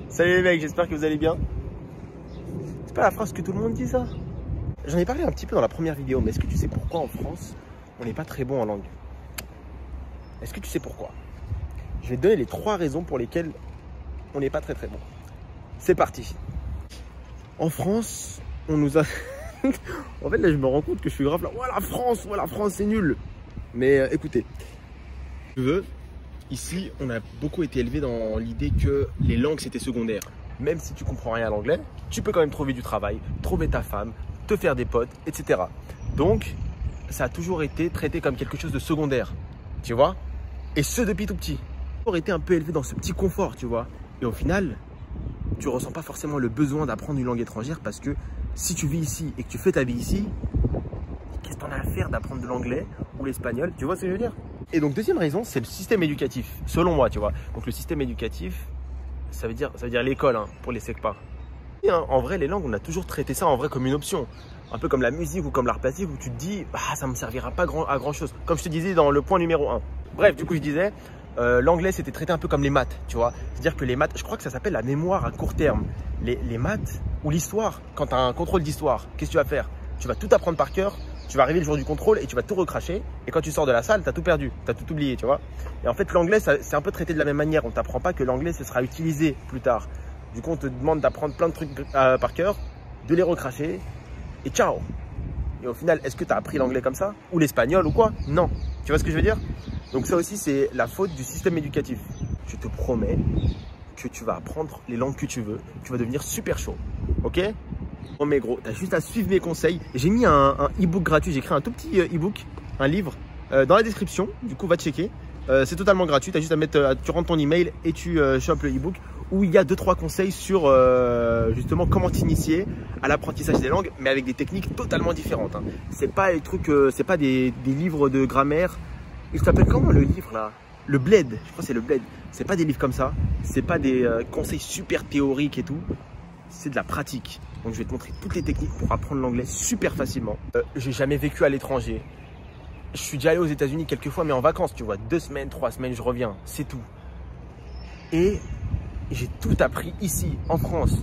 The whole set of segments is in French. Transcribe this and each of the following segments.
Salut les mecs, j'espère que vous allez bien. C'est pas la phrase que tout le monde dit ça? J'en ai parlé un petit peu dans la première vidéo, mais est-ce que tu sais pourquoi en France, on n'est pas très bon en langue? Est-ce que tu sais pourquoi? Je vais te donner les 3 raisons pour lesquelles on n'est pas très bon. C'est parti. En France, on nous a... En fait là je me rends compte que je suis grave là. Ouais la France c'est nul. Mais écoutez, je veux... Ici, on a beaucoup été élevé dans l'idée que les langues, c'était secondaire. Même si tu comprends rien à l'anglais, tu peux quand même trouver du travail, trouver ta femme, te faire des potes, etc. Donc, ça a toujours été traité comme quelque chose de secondaire, tu vois. Et ce, depuis tout petit. On a été un peu élevé dans ce petit confort, tu vois. Et au final, tu ressens pas forcément le besoin d'apprendre une langue étrangère parce que si tu vis ici et que tu fais ta vie ici, qu'est-ce que t'en as à faire d'apprendre de l'anglais ou l'espagnol? Tu vois ce que je veux dire? Et donc, deuxième raison, c'est le système éducatif, selon moi, tu vois. Donc, le système éducatif, ça veut dire l'école, hein, pour les secpas. Et, hein, en vrai, les langues, on a toujours traité ça en vrai comme une option. Un peu comme la musique ou comme l'art plastique où tu te dis, ah, ça me servira pas à grand chose. Comme je te disais dans le point numéro 1. Bref, du coup, je disais, l'anglais, c'était traité un peu comme les maths, tu vois. C'est-à-dire que les maths, je crois que ça s'appelle la mémoire à court terme. Les maths ou l'histoire, quand tu as un contrôle d'histoire, qu'est-ce que tu vas faire? Tu vas tout apprendre par cœur. Tu vas arriver le jour du contrôle et tu vas tout recracher. Et quand tu sors de la salle, tu as tout perdu, tu as tout oublié, tu vois. Et en fait, l'anglais, c'est un peu traité de la même manière. On ne t'apprend pas que l'anglais, ce sera utilisé plus tard. Du coup, on te demande d'apprendre plein de trucs par cœur, de les recracher et ciao. Et au final, est-ce que tu as appris l'anglais comme ça? Ou l'espagnol ou quoi? Non. Tu vois ce que je veux dire? Donc ça aussi, c'est la faute du système éducatif. Je te promets que tu vas apprendre les langues que tu veux. Tu vas devenir super chaud. Ok? Oh mais gros, t'as juste à suivre mes conseils. J'ai mis un e-book gratuit, j'ai créé un tout petit e-book, un livre, dans la description. Du coup, va checker. C'est totalement gratuit, t'as juste à mettre, tu rentres ton email et tu chopes le e-book où il y a 2-3 conseils sur justement comment t'initier à l'apprentissage des langues, mais avec des techniques totalement différentes. Hein. C'est pas les trucs, c'est pas des livres de grammaire. Il s'appelle comment le livre là? Le Bled, je crois que c'est le Bled. C'est pas des livres comme ça, c'est pas des conseils super théoriques et tout. C'est de la pratique. Donc je vais te montrer toutes les techniques pour apprendre l'anglais super facilement. J'ai jamais vécu à l'étranger. Je suis déjà allé aux États-Unis quelques fois, mais en vacances, tu vois, 2 semaines, 3 semaines, je reviens, c'est tout. Et j'ai tout appris ici, en France.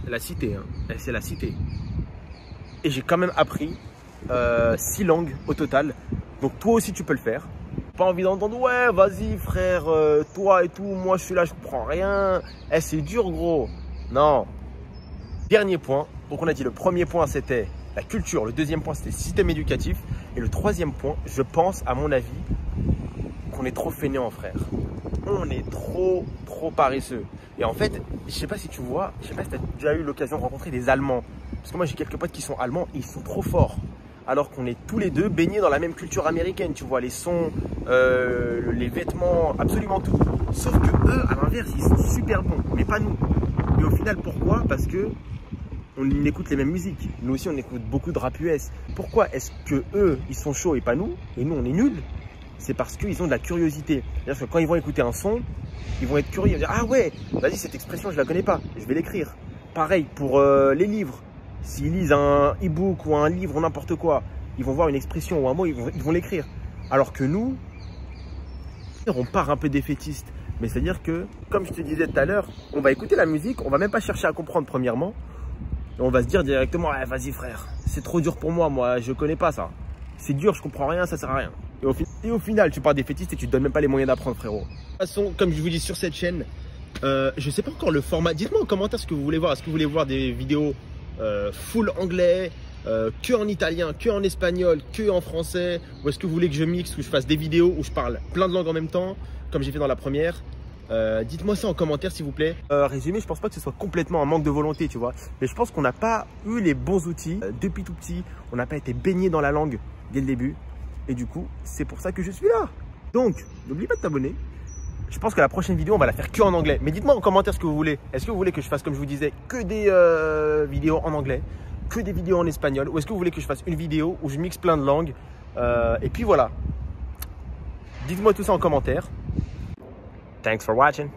La cité, hein. C'est la cité. Et j'ai quand même appris 6 langues au total. Donc toi aussi, tu peux le faire. Pas envie d'entendre, ouais, vas-y frère, toi et tout, moi je suis là, je comprends rien. Eh, c'est dur gros. Non. Dernier point. Donc on a dit le premier point c'était la culture, le deuxième point c'était le système éducatif. Et le troisième point, je pense à mon avis, qu'on est trop fainéant frère. On est trop paresseux. Et en fait, je sais pas si tu vois, je sais pas si tu as déjà eu l'occasion de rencontrer des Allemands. Parce que moi j'ai quelques potes qui sont allemands et ils sont trop forts. Alors qu'on est tous les deux baignés dans la même culture américaine, tu vois, les sons, les vêtements, absolument tout. Sauf que eux, à l'inverse, ils sont super bons, mais pas nous. Et au final, pourquoi? Parce que on écoute les mêmes musiques. Nous aussi, on écoute beaucoup de rap US. Pourquoi est-ce que eux, ils sont chauds et pas nous, et nous, on est nuls? C'est parce qu'ils ont de la curiosité. C'est-à-dire que quand ils vont écouter un son, ils vont être curieux, ils vont dire, ah ouais, vas-y, cette expression, je la connais pas, je vais l'écrire. Pareil pour les livres. S'ils lisent un e-book ou un livre ou n'importe quoi, ils vont voir une expression ou un mot, ils vont l'écrire. Alors que nous, on part un peu défaitiste. Mais c'est-à-dire que, comme je te disais tout à l'heure, on va écouter la musique, on va même pas chercher à comprendre premièrement. Et on va se dire directement, ah, vas-y frère, c'est trop dur pour moi, je connais pas ça. C'est dur, je comprends rien, ça sert à rien. Et au final, tu pars défaitiste et tu te donnes même pas les moyens d'apprendre frérot. De toute façon, comme je vous dis sur cette chaîne, je sais pas encore le format. Dites-moi en commentaire ce que vous voulez voir. Est-ce que vous voulez voir des vidéos full anglais, que en italien, que en espagnol, que en français? Ou est-ce que vous voulez que je mixe, que je fasse des vidéos où je parle plein de langues en même temps, comme j'ai fait dans la première? Dites-moi ça en commentaire s'il vous plaît. Résumé, je pense pas que ce soit complètement un manque de volonté, tu vois. Mais je pense qu'on n'a pas eu les bons outils depuis tout petit. On n'a pas été baigné dans la langue dès le début. Et du coup, c'est pour ça que je suis là. Donc, n'oublie pas de t'abonner. Je pense que la prochaine vidéo, on va la faire que en anglais. Mais dites-moi en commentaire ce que vous voulez. Est-ce que vous voulez que je fasse, comme je vous disais, que des vidéos en anglais, que des vidéos en espagnol? Ou est-ce que vous voulez que je fasse une vidéo où je mixe plein de langues? Et puis voilà. Dites-moi tout ça en commentaire. Thanks for watching.